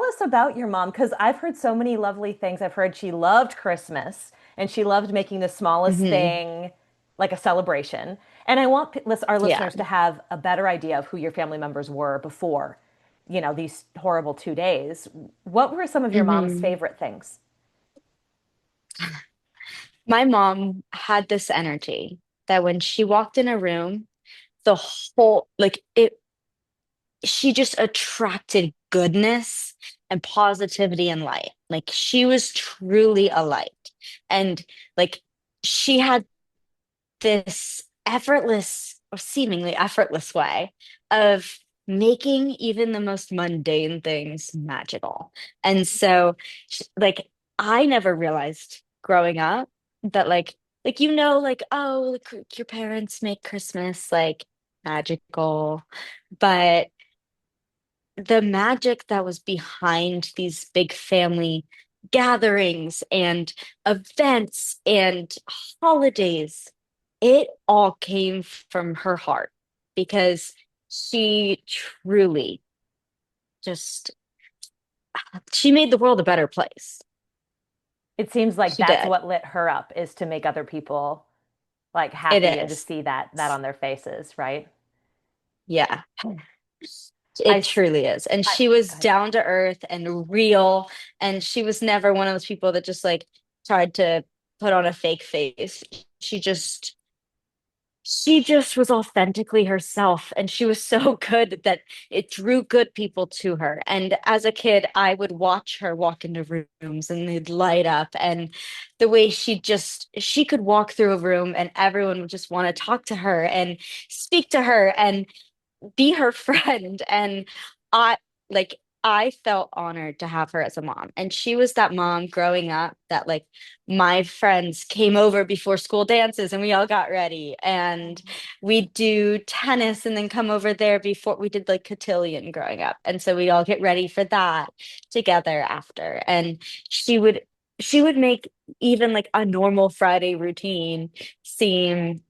us about your mom, because I've heard so many lovely things. I've heard she loved Christmas and she loved making the smallest Hmm. thing like a celebration. And I want our Yeah. listeners to have a better idea of who your family members were before, these horrible 2 days. What were some of your mom's Hmm. favorite things? My mom had this energy that when she walked in a room, the whole, like it, she just attracted goodness and positivity and light. Like she was truly a light. And like she had this effortless or seemingly effortless way of making even the most mundane things magical. And so like I never realized growing up that like oh like your parents make Christmas like magical, but the magic that was behind these big family gatherings and events and holidays, it all came from her heart because she truly just she made the world a better place. It seems like She that's did. what lit her up, is to make other people like It happy and to is. see that on their faces, right? Yeah. I, It s- truly is. And I, she was God. down to earth and real. And she was never one of those people that just like tried to put on a fake face. She just she just was authentically herself, and she was so good that it drew good people to her. And as a kid I would watch her walk into rooms and they'd light up, and the way she could walk through a room and everyone would just want to talk to her and speak to her and be her friend. And I like I felt honored to have her as a mom. And she was that mom growing up that like my friends came over before school dances and we all got ready and we'd do tennis and then come over there before we did like cotillion growing up. And so we all get ready for that together after. And she would she would make even like a normal Friday routine seem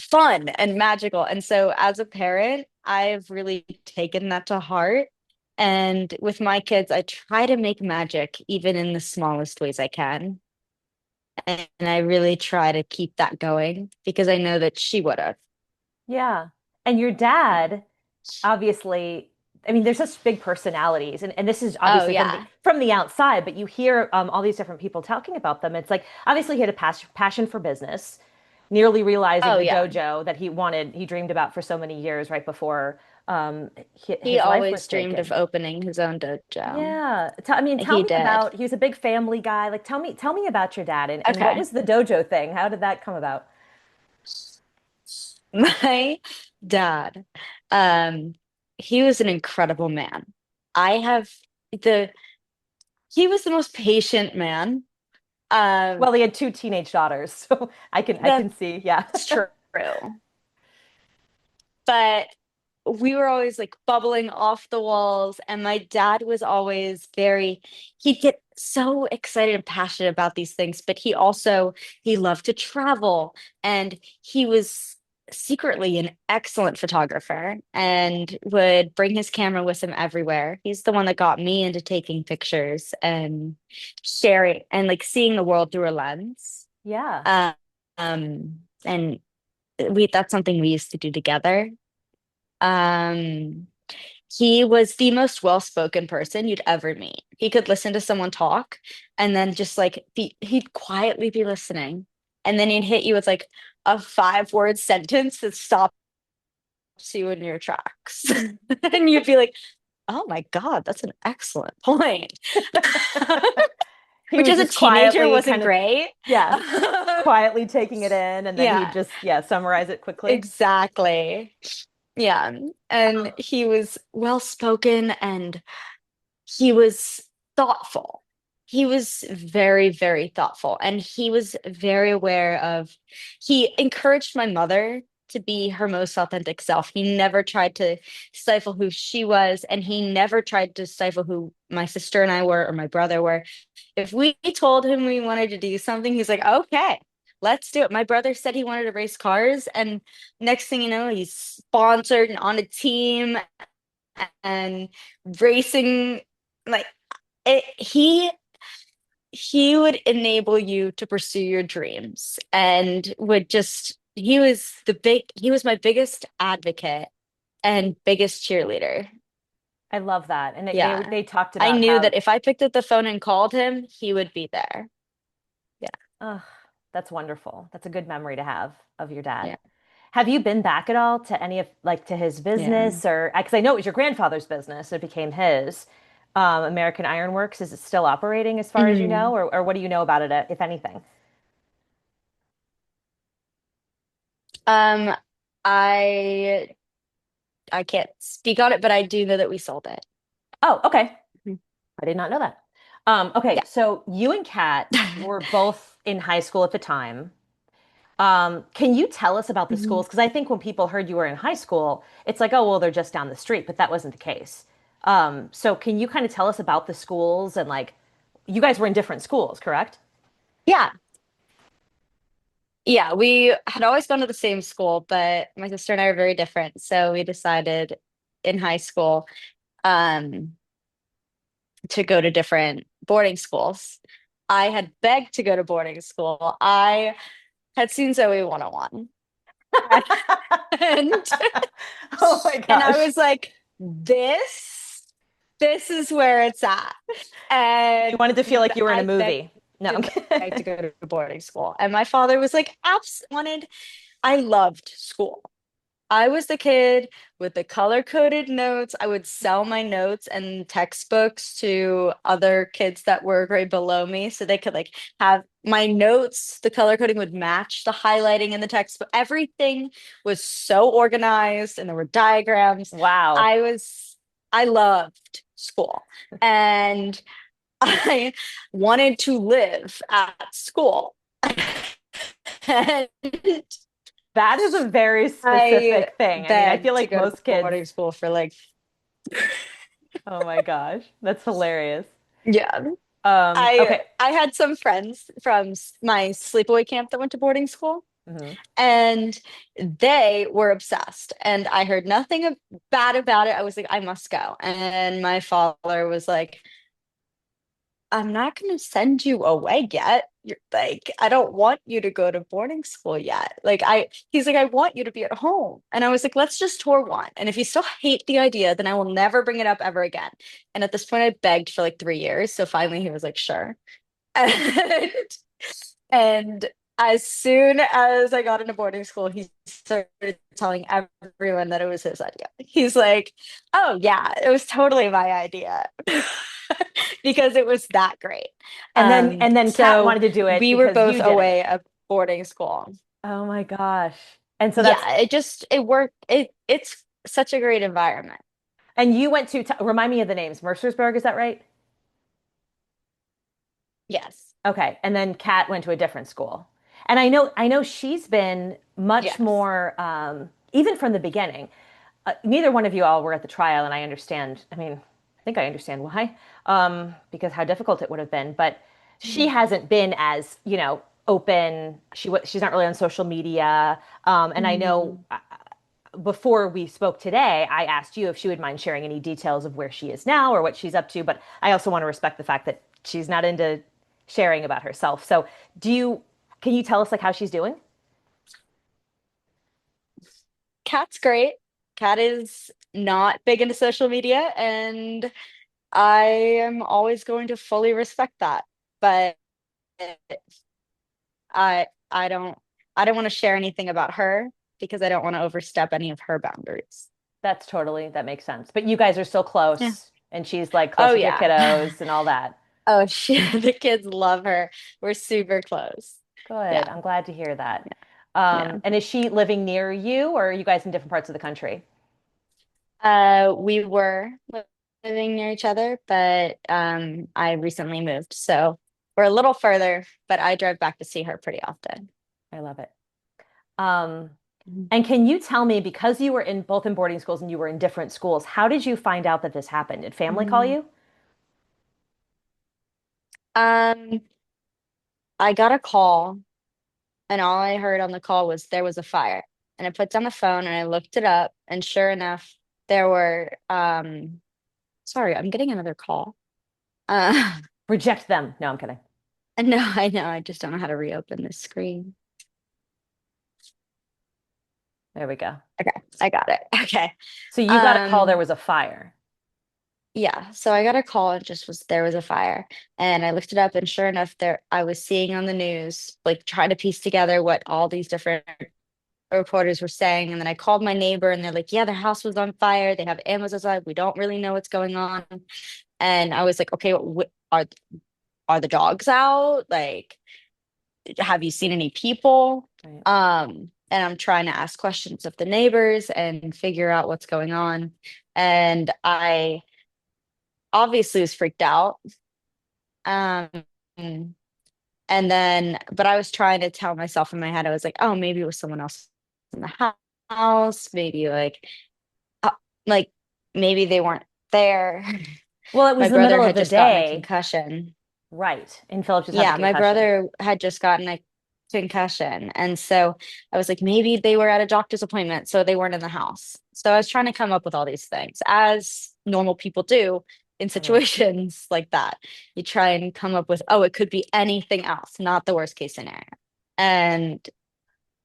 fun and magical. And so as a parent, I've really taken that to heart. And with my kids, I try to make magic even in the smallest ways I can. And I really try to keep that going because I know that she would have. Yeah. And your Yeah. dad, obviously, I mean, there's such big personalities, and this is Oh, obviously yeah. from the outside, but you hear all these different people talking about them. It's like obviously he had a passion for business, nearly realizing Oh, the yeah. dojo that he dreamed about for so many years right before He his life was always dreamed of taken. opening his own dojo. Yeah. I mean, tell He me did. about, he was a big family guy. Like tell me about your dad, and what Okay. was the dojo thing? How did that come about? My dad, um, he was an incredible man. I have the he was the most patient man. Well, he had two teenage daughters, so I can That's see. Yeah. true. But we were always like bubbling off the walls, and my dad was always he'd get so excited and passionate about these things, but he loved to travel, and he was secretly an excellent photographer and would bring his camera with him everywhere. He's the one that got me into taking pictures and sharing and like seeing the world through a lens. Yeah. Um, and we that's something we used to do together. Um, he was the most well-spoken person you'd ever meet. He could listen to someone talk and then just like he'd quietly be listening. And then he'd hit you with like a 5-word sentence that stops you in your tracks. And you'd be like, oh my God, that's an excellent point. He Which was as a just teenager quietly wasn't kind of, great. yeah, quietly taking it in, and then he'd Yeah, just, yeah, summarize it quickly. exactly. Yeah. And he was well spoken and he was thoughtful. He was very, very thoughtful. And he was very aware of, he encouraged my mother to be her most authentic self. He never tried to stifle who she was, and he never tried to stifle who my sister and I were or my brother were. If we told him we wanted to do something, he's like, okay, let's do it. My brother said he wanted to race cars, and next thing you know, he's sponsored and on a team and racing like He would enable you to pursue your dreams and would just he was my biggest advocate and biggest cheerleader. I love that. And Yeah. they talked I about knew how, that if I picked up the phone and called him, he would be there. Yeah. oh, that's wonderful. That's a good memory to have of your dad. Yeah. Have you been back at all to any of like to his Yeah. business or because I know it was your grandfather's business, it became his. American Ironworks, is it still operating as far as you Mhm. know, or what do you know about it, if anything? Um, I I can't speak on it, but I do know that we sold it. Oh, okay. Mhm. I did not know that. Okay, Yeah. so you and Kat were both in high school at the time. Can you tell us about the Mhm. schools? Because I think when people heard you were in high school, it's like, oh, well, they're just down the street, but that wasn't the case. So can you kind of tell us about the schools and like, you guys were in different schools, correct? Yeah. Yeah, we had always gone to the same school, but my sister and I are very different. So we decided in high school um, to go to different boarding schools. I had begged to go to boarding school. I had seen Zoe 101. And Oh my and I gosh. was like, this is where it's at. You And wanted to feel like you were in a I begged movie. No, I'm and begged to kidding. go to boarding school. And my father was like, abs wanted, I loved school. I was the kid with the color-coded notes. I would sell my notes and textbooks to other kids that were a grade below me so they could like have my notes, the color coding would match the highlighting in the textbook. Everything was so organized and there were diagrams. Wow. I was I loved school and I wanted to live at school. And That is a very I specific thing. I mean, I feel begged to like go to most kids, boarding school for like, oh my gosh, that's hilarious. yeah. I Okay. I had some friends from my sleepaway camp that went to boarding school, Mhm. and they were obsessed. And I heard nothing bad about it. I was like, I must go. And my father was like, I'm not going to send you away yet. You're like, I don't want you to go to boarding school yet. He's like, I want you to be at home. And I was like, let's just tour one. And if you still hate the idea, then I will never bring it up ever again. And at this point, I begged for like 3 years. So finally, he was like, sure. And, and as soon as I got into boarding school, he started telling everyone that it was his idea. He's like, oh, yeah, it was totally my idea because it was that great. And then Kat So wanted to do it we were because both you did it. away at boarding school. Oh my gosh. And so that's Yeah, it worked. It's such a great environment. and you went to remind me of the names. Mercersburg, is that right? Yes. Okay. And then Kat went to a different school. And I know she's been much Yes. more even from the beginning. Neither one of you all were at the trial, and I understand. I mean, I think I understand why, because how difficult it would have been. But she hasn't been as, you know, open. She's not really on social media. And I know Mhm. before we spoke today, I asked you if she would mind sharing any details of where she is now or what she's up to. But I also want to respect the fact that she's not into sharing about herself. So, do you can you tell us like how she's doing? Kat's great. Kat is not big into social media, and I am always going to fully respect that. But I don't want to share anything about her because I don't want to overstep any of her boundaries. That makes sense. But you guys are still Yeah. close, and she's like close Oh with your yeah. kiddos and all that. Oh the kids love her. We're super close. Good. Yeah. I'm glad to hear that. Yeah. And is she living near you, or are you guys in different parts of the country? We were living near each other, but I recently moved, so we're a little further, but I drive back to see her pretty often. I love it. Um, Mhm. and can you tell me, because you were in both in boarding schools and you were in different schools, how did you find out that this happened? Did family call Mhm. you? Um, I got a call, and all I heard on the call was there was a fire. And I put down the phone and I looked it up, and sure enough, there were sorry, I'm getting another call. Uh, Reject them. No, I'm kidding. no, I know. I just don't know how to reopen this screen. There we go. Okay, I got it. Okay. So you got a call there Um, was a fire. yeah, so I got a call and just was there was a fire. And I looked it up and sure enough there I was seeing on the news, like trying to piece together what all these different reporters were saying. And then I called my neighbor and they're like, yeah, their house was on fire. They have Amazon outside. We don't really know what's going on. And I was like, okay, are the dogs out? Like, have you seen any people? Right. And I'm trying to ask questions of the neighbors and figure out what's going on. And I obviously was freaked out. Um, and then, but I was trying to tell myself in my head, I was like, oh, maybe it was someone else in the house. Maybe uh, like maybe they weren't there. Well, it My was the brother middle of had the just gotten a day. concussion. Right. And Philip just had the Yeah, my concussion. brother had just gotten a concussion. And so I was like, maybe they were at a doctor's appointment, so they weren't in the house. So I was trying to come up with all these things, as normal people do in Totally. situations like that. You try and come up with, oh, it could be anything else, not the worst case scenario. And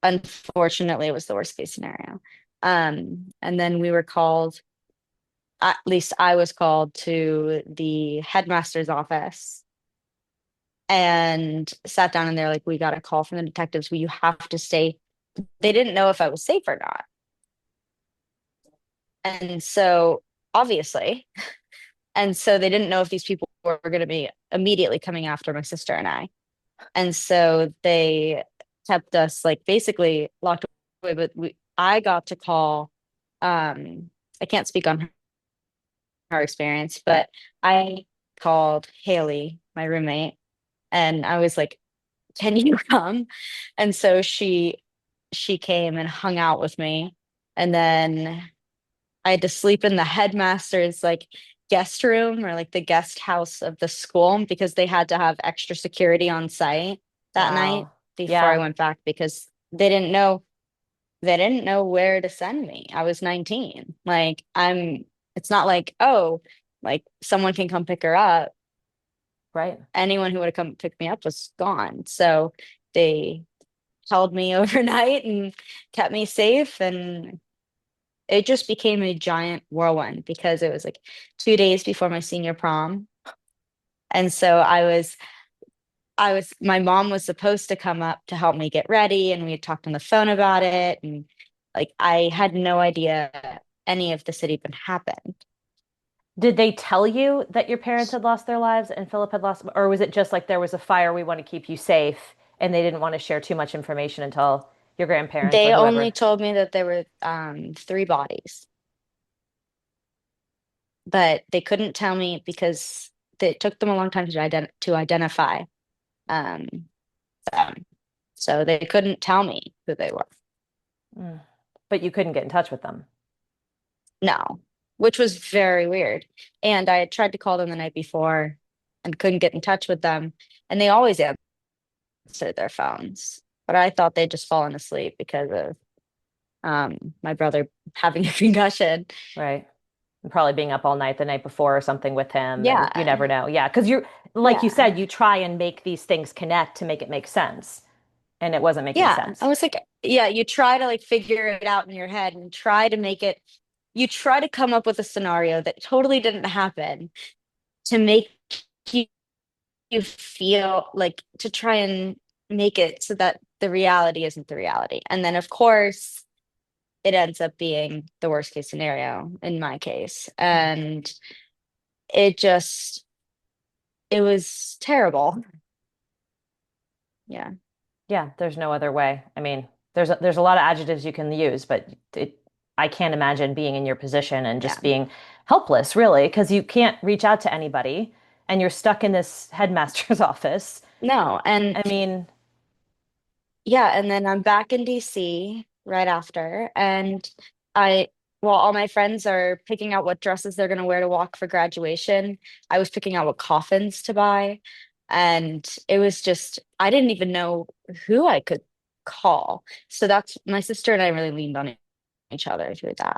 unfortunately, it was the worst case scenario. And then we were called, at least I was called to the headmaster's office and sat down and they're like, we got a call from the detectives. You have to stay. They didn't know if I was safe or not. And so obviously, and so they didn't know if these people were going to be immediately coming after my sister and I. And so they kept us like basically locked away, but I got to call, I can't speak on her experience, but I called Haley, my roommate, and I was like, can you come? And so she came and hung out with me. And then I had to sleep in the headmaster's like guest room or like the guest house of the school because they had to have extra security on site that night Wow. before I Yeah. went back because they didn't know where to send me. I was 19. Like it's not like, oh, like someone can come pick her up. Right. Anyone who would have come pick me up was gone. So they held me overnight and kept me safe. And it just became a giant whirlwind because it was like 2 days before my senior prom. And so my mom was supposed to come up to help me get ready. And we had talked on the phone about it. And like, I had no idea any of this had even happened. Did they tell you that your parents had lost their lives and Philip had lost, or was it just like there was a fire, we want to keep you safe, and they didn't want to share too much information until your grandparents or They only whoever? told me that there were three bodies, but they couldn't tell me because it took them a long time to identify um, them. So they couldn't tell me who they were. Mm. But you couldn't get in touch with them. No, which was very weird. And I had tried to call them the night before and couldn't get in touch with them. And they always answered their phones. But I thought they'd just fallen asleep because of my brother having a concussion. Right. And probably being up all night the night before or something with him, and you Yeah. never know. Yeah, because you're like you Yeah. said, you try and make these things connect to make it make sense, and it wasn't making Yeah. I sense. was like, yeah, you try to like figure it out in your head and try to make it, you try to come up with a scenario that totally didn't happen to make you, you feel like to try and make it so that the reality isn't the reality. And then, of course, it ends up being the worst case scenario in my case. And it just, it was terrible. Yeah. Yeah, there's no other way. I mean, there's a lot of adjectives you can use, but I can't imagine being in your position and Yeah. just being helpless, really, because you can't reach out to anybody and you're stuck in this headmaster's office. No. And I mean, yeah. And then I'm back in DC right after. And I, while all my friends are picking out what dresses they're going to wear to walk for graduation, I was picking out what coffins to buy. And it was just, I didn't even know who I could call. So that's my sister and I really leaned on each other through that.